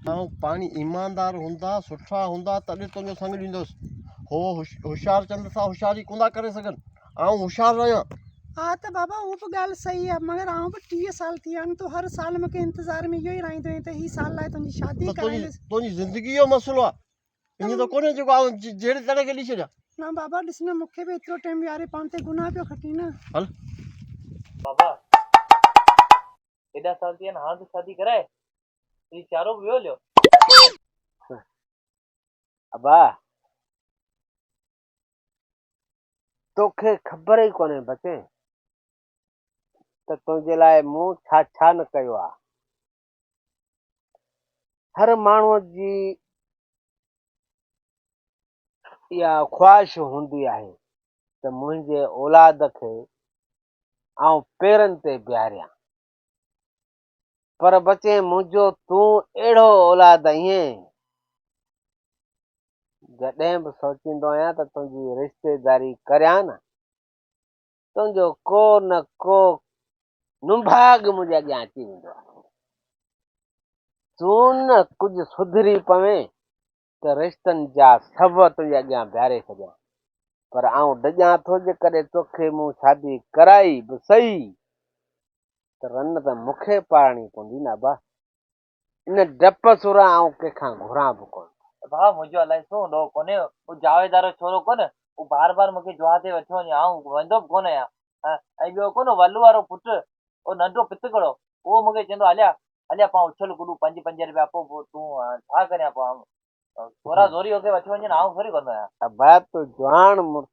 पाणी ईमानदार हूंदा सुठा हूंदा तॾहिं तुंहिंजो संग ॾींदुसि हो होशियार चंद सां होशियारी कोन था करे सघनि आउं होशियारु आहियां हाँ तो बाबा वो भी गल सही है मगर आऊं भी 30 साल थी आहिनि तो हर साल मूंखे इंतज़ार में इहो ई रहंदो आहे त ही साल लाइ तुंहिंजी शादी कराईंदुसि तुंहिंजी ज़िंदगी जो मसइलो आहे ईअं त कोन्हे जेको आउं जहिड़े तरह खे ॾेई छॾियां ना बाबा ॾिस न मूंखे बि एतिरो टाइम यारे पाण ते गुनाह पियो खटी न हल बाबा एॾा साल थी आहिनि हाणे त शादी कराए ही चारो बि वियो लियो अबा तोखे ख़बर ई कोन्हे बचे त तुंहिंजे लाइ मूं छा छा न कयो आहे हर माण्हूअ जी इहा ख़्वाहिश हूंदी आहे त मुंहिंजे औलाद खे आउं पेरनि ते बीहारियां पर बचे मुंहिंजो तूं अहिड़ो औलाद आहीं जॾहिं बि सोचींदो आहियां त तुंहिंजी रिश्तेदारी करियां न तुंहिंजो को न को नुंभाग मुंहिंजे अॻियां अची वेंदो आहे तूं न कुझु सुधरी पवे त रिश्तनि जा सभ तुंहिंजे अॻियां बीहारे छॾियां पर आउं डॼां थो जेकॾहिं तोखे मूं शादी कराई बि सही त रन त मूंखे पाड़णी पवंदी न बा इन डप सुर आउं कंहिंखां घुरां बि कोन भाउ मुंहिंजो अलाए छो ॾोह कोन्हे हू जावेदार छोरो कोन हू बार बार मूंखे जुआ ते वठी वञे आऊं वेंदो बि कोन आहियां ऐं ॿियो कोन वलू वारो पुटु उहो नंढो पितकड़ो उहो मूंखे चवंदो हलिया हलिया पाण उछल गुॾू 5-5 रुपया पोइ तूं छा करियां पोइ छोरा ज़ोरी होके वठी वञे आऊं थोरी कंदो आहियां अबा तूं जवान मुड़ुस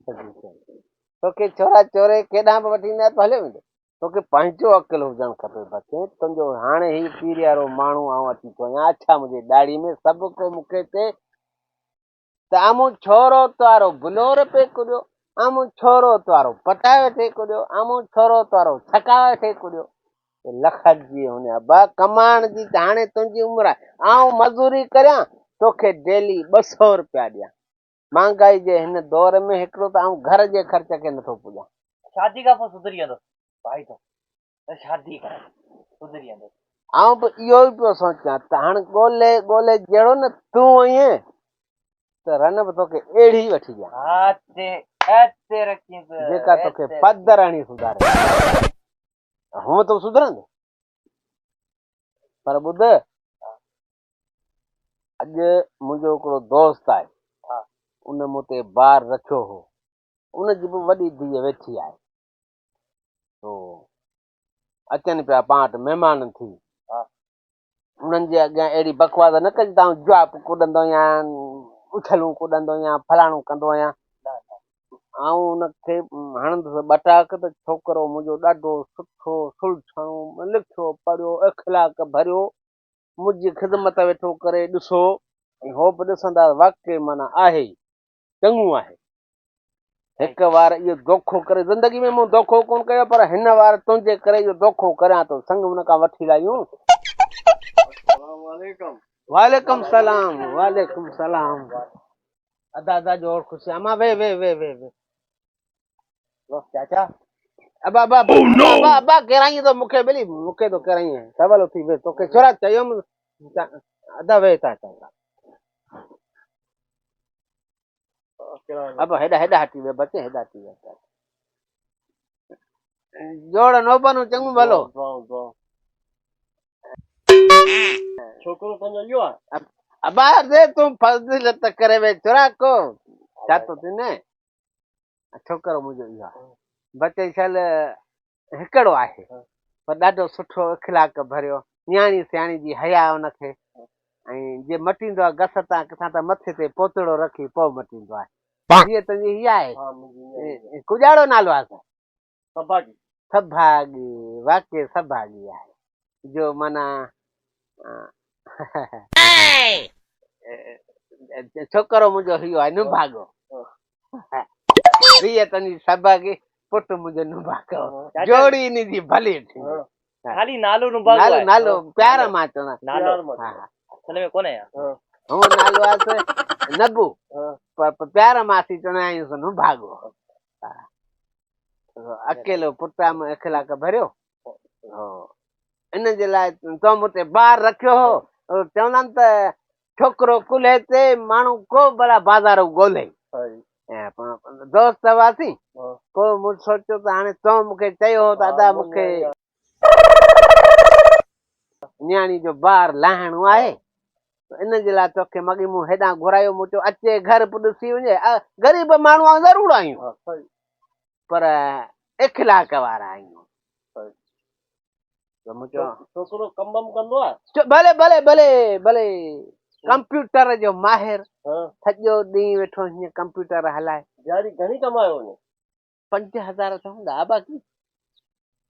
तोखे छोरा चोरे केॾांहुं बि वठी ईंदा त हले वेंदो तोखे पंहिंजो अकुलु हुजणु खपे बचे तुंहिंजो हाणे ही पीढ़ी वारो माण्हू आउं अची थो वञा अच्छा मुंहिंजी ॾाढ़ी में सभु को मूंखे चए त आमूं छोरो तुआरो बुलोर पे कुॾियो आमूं छोरो तुआरो पटाए वेठे कुॾियो आमूं छोरो तुआरो छका वेठे कुॾियो लख जी हुन अबा कमाइण जी त हाणे तुंहिंजी उमिरि आहे आउं मज़ूरी करियां तोखे डेली 200 रुपया ॾियां महांगाई जे हिन दौर में हिकिड़ो त आउं घर जे ख़र्च खे नथो पुॼां शादी खां पोइ सुधरी वेंदो भाई तो शादी कर सुधरी वेंदो आउं बि इहो ई पियो सोचां त हाणे ॻोल्हे ॻोल्हे जहिड़ो न तूं आहीं त रन बि तोखे अहिड़ी वठी ॾियां जेका तोखे पधराणी सुधारे हूअं तो सुधरंदो पर ॿुध अॼु मुंहिंजो हिकिड़ो दोस्त आहे उन मूं ते ॿार रखियो हो उनजी बि वॾी धीअ वेठी आहे अचनि पिया पाण वटि महिमान थी उन्हनि जे अॻियां अहिड़ी बकवास न कजे तव्हां जुआप कुॾंदो आहियां उछलूं कुॾंदो आहियां फलाणो कंदो आहियां ऐं उनखे हणंदुसि ॿटाक त छोकिरो मुंहिंजो ॾाढो सुठो सुलझणो लिखियो पढ़ियो इख़लाक भरियो मुंहिंजी ख़िदमत वेठो करे ॾिसो ऐं हो बि ॾिसंदा वाक़ई माना आहे चङो आहे हिकु वार इहो दोखो करे ज़िंदगी में मूं दोखो कोन कयो पर हिन वार तुंहिंजे करे इहो दोखो करियां थो संग हुन खां वठी लायूं वालेकुम सलाम वालेकुम सलाम अदा अदा जोड़ खुशी अमा वे वे वे वे वे चाचा अबा अबा अबा अबा केराई तो मूंखे मिली मूंखे तो केराई सवाल उथी वे तोखे छोरा चयो अदा वे ता अब हेॾा हेॾा हटी वे बचे हेॾा हटी वे जोड़ नो बनो चङो भलो छोकिरो तुंहिंजो इहो आहे अबा दे तूं फज़िलत करे वे छोरा को छा तो थी न छोकिरो मुंहिंजो इहो आहे बचे छल हिकिड़ो आहे पर ॾाढो सुठो इख़लाक भरियो न्याणी सियाणी जी हया हुनखे ऐं जे मटींदो आहे गस तां किथां त मथे ते पोतड़ो रखी पोइ मटींदो आहे हीअ तुंहिंजी हीअ आहे कुॼाड़ो नालो आहे सभागी वाक़ई सभागी आहे जो माना छोकिरो मुंहिंजो इहो आहे नुभागो हीअ तुंहिंजी सभागी पुटु मुंहिंजो नुभागो जोड़ी इन जी भली खाली नालो नुभागो नालो आहे नालो प्यार मां चवंदा नालो हा असल में कोन्हे हूअ नालो आहे नबू पर प्यार मां असीं चवंदा आहियूं नुभागो अकेलो पुटा में इख़लाक भरियो इन जे लाइ तो मूं ते ॿार रखियो हो चवंदा आहिनि त छोकिरो कुल्हे ते माण्हू को भला बाज़ार ॻोल्हे ऐं दोस्त हुआसीं पोइ मूं सोचियो त हाणे तो मूंखे चयो हो दादा मूंखे न्याणी जो ॿार लाहिणो आहे इन जे लाइ तोखे मगी मूं हेॾां घुरायो मूं चयो अचे घर बि ॾिसी वञे ग़रीब माण्हू ज़रूरु आहियूं पर इख़लाक़ वारा आहियूं त मूं चयो छोकिरो कम बम कंदो आहे भले भले भले भले कंप्यूटर जो माहिर सॼो ॾींहुं वेठो हीअं कंप्यूटर हलाए दिहाड़ी घणी कमायो हुन 5000 त हूंदा बाक़ी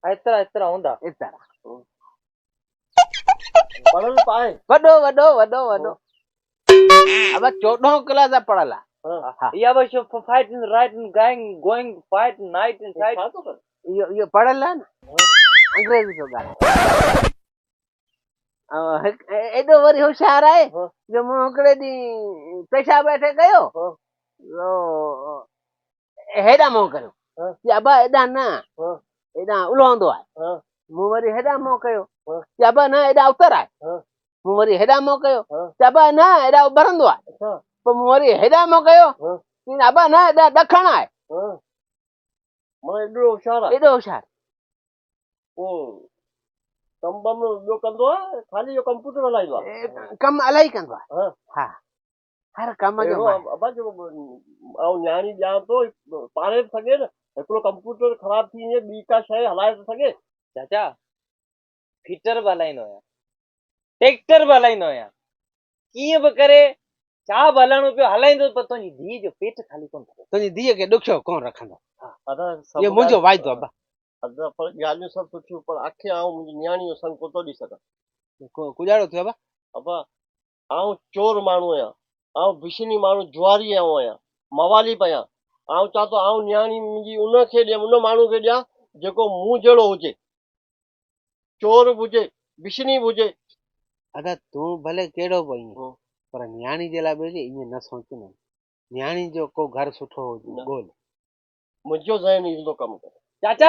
एतिरा हूंदा एतिरा पढ़ल पाए वॾो वॾो वॾो वॾो अब 14 क्लास पढ़ल आहे या बस फाइट इन राइट इन गोइंग फाइट नाइट इन साइड इहो पढ़ल आहे न अंग्रेजी जो ॻाल्हि एॾो वरी होशियारु आहे जो मूं हिकिड़े ॾींहुं पेशाब वेठे कयो हेॾां मोह कयो अबा हेॾां न हेॾां उलहंदो आहे मूं वरी हेॾां मोह कयो अबा न हेॾां उतर आहे मूं वरी हेॾां मोह कयो अबा न हेॾां उभरंदो आहे पोइ मूं वरी हेॾां मोह कयो अबा न हेॾां ॾखण आहे एॾो होशियारु आहे एॾो होशियारु कम बम ॿियो कंदो आहे ख़ाली इहो कंप्यूटर हलाईंदो आहे कमु इलाही कंदो आहे हा हर कम जो ऐं न्याणी ॼाण थो पाणे बि सघे न हिकिड़ो कंप्यूटर ख़राब थी वञे ॿी का शइ हलाए थो सघे चाचा फिटर बि हलाईंदो आहियां ट्रैक्टर बि हलाईंदो आहियां कीअं बि करे छा बि हलाइणो पियो हलाईंदो पर तुंहिंजी धीउ जो पेट ख़ाली कोन थो तुंहिंजी धीअ खे ॾुखियो कोन रखंदो इहो मुंहिंजो वाइदो आहे पर ॻाल्हियूं सभु सुठियूं पर आख़िर आउं मुंहिंजी न्याणी जो संग कोन थो ॾेई सघां गुज़ारो थियो अबा आउं चोर माण्हू आहियां आउं बिशनी माण्हू जुआरी आहियां मवाली पिया आउं चवां थो आउं न्याणी मुंहिंजी उनखे ॾियां उन माण्हू खे ॾियां जेको मूं जहिड़ो हुजे चोर बि हुजे बिशनी बि हुजे अगरि तूं भले कहिड़ो बि आहीं पर न्याणी जे लाइ बि ईअं न सोच न न्याणी जो को घर सुठो हुजे ॻोल्हि मुंहिंजो ज़हन ईंदो कमु करे चाचा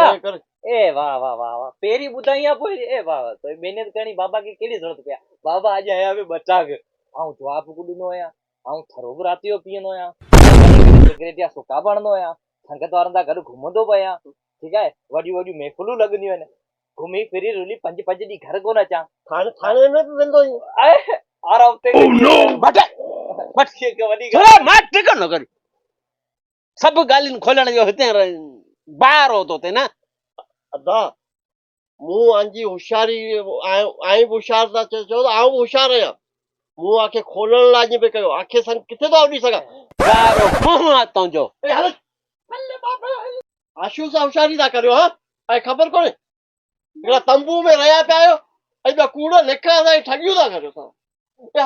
ए वाह वाह वाह वाह पहिरीं ॿुधाई आहे पोइ ए वाह वाह तो महिनत करणी बाबा खे कहिड़ी ज़रूरत पिया बाबा अॼु आया बि बचाग ऐं जवाब बि ॾिनो आहियां ऐं थरो बि राति जो पीअंदो आहियां सिगरेट या सुका बि हणंदो आहियां संगत वारनि सां गॾु घुमंदो बि आहियां ठीकु आहे वॾियूं वॾियूं महफ़िलूं लॻंदियूं आहिनि घुमी फिरी रुली 5 ॾींहं घर कोन अचां थाने में बि वेंदो आराम सभु ॻाल्हियुनि खोलण जो हिते ॿाहिरि हो तो न अदा मूं आंजी होशियारी आहीं बि होशियारु था चओ त आउं बि होशियारु आहियां मूं आखे खोलण लाइ ईअं पियो कयो आखे संग किथे थो ॾेई सघां तुंहिंजो आशू सां होशियारी था करियो हा ऐं ख़बर कोन्हे हिकिड़ा तंबू में रहिया पिया आहियो ऐं ॿिया कूड़ निकिरा था ठगियूं था करियो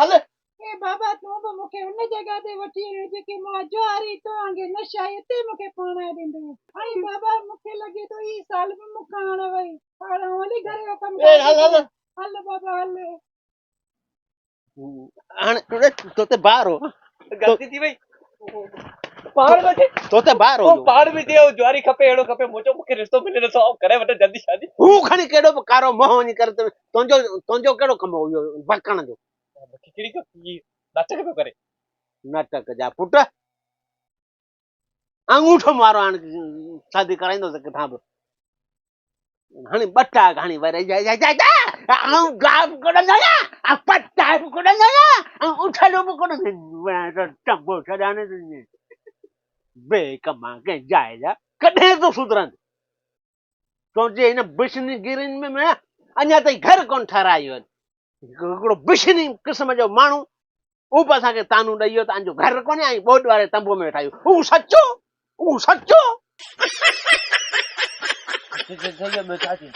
हले ए बाबा तूं बि मूंखे उन जॻह ते वठी आयो जेके मां जुआरी तो वांगे नशा हिते मूंखे पाणाए ॾींदो ऐं बाबा मूंखे लॻे थो ई साल बि मूंखां हाणे वई हाणे हली घर जो कमु हल बाबा हल हाणे तोते ॿाहिरि हो ग़लती थी वई पहाड़ में तोते ॿाहिरि हो पहाड़ में थियो जुआरी खपे अहिड़ो खपे मुंहिंजो मूंखे रिश्तो मिले नथो करे वठे जल्दी शादी हू खणी कहिड़ो बि कारो मोह वञी करे तुंहिंजो कहिड़ो कमु हो इहो बकण जो खिचड़ी जो नाटक पियो करे नाटक जा पुट अंगूठो मारो हाणे शादी कराईंदोसि किथां बि हाणे ॿटा हाणे वरी उथलो बि कोन बेकमा कंहिं जाइ जा कॾहिं तो सुधरनि तुंहिंजे हिन बिशनी गिरिन में अञा ताईं घर कोन ठारायो आहिनि हिकिड़ो बिशनी क़िस्म जो माण्हू उहो बि असांखे तानू ॾेई वियो तव्हांजो घर कोन्हे ऐं ॿोॾ वारे तंबू में वेठा आहियूं हू सचो ॿियो छा थी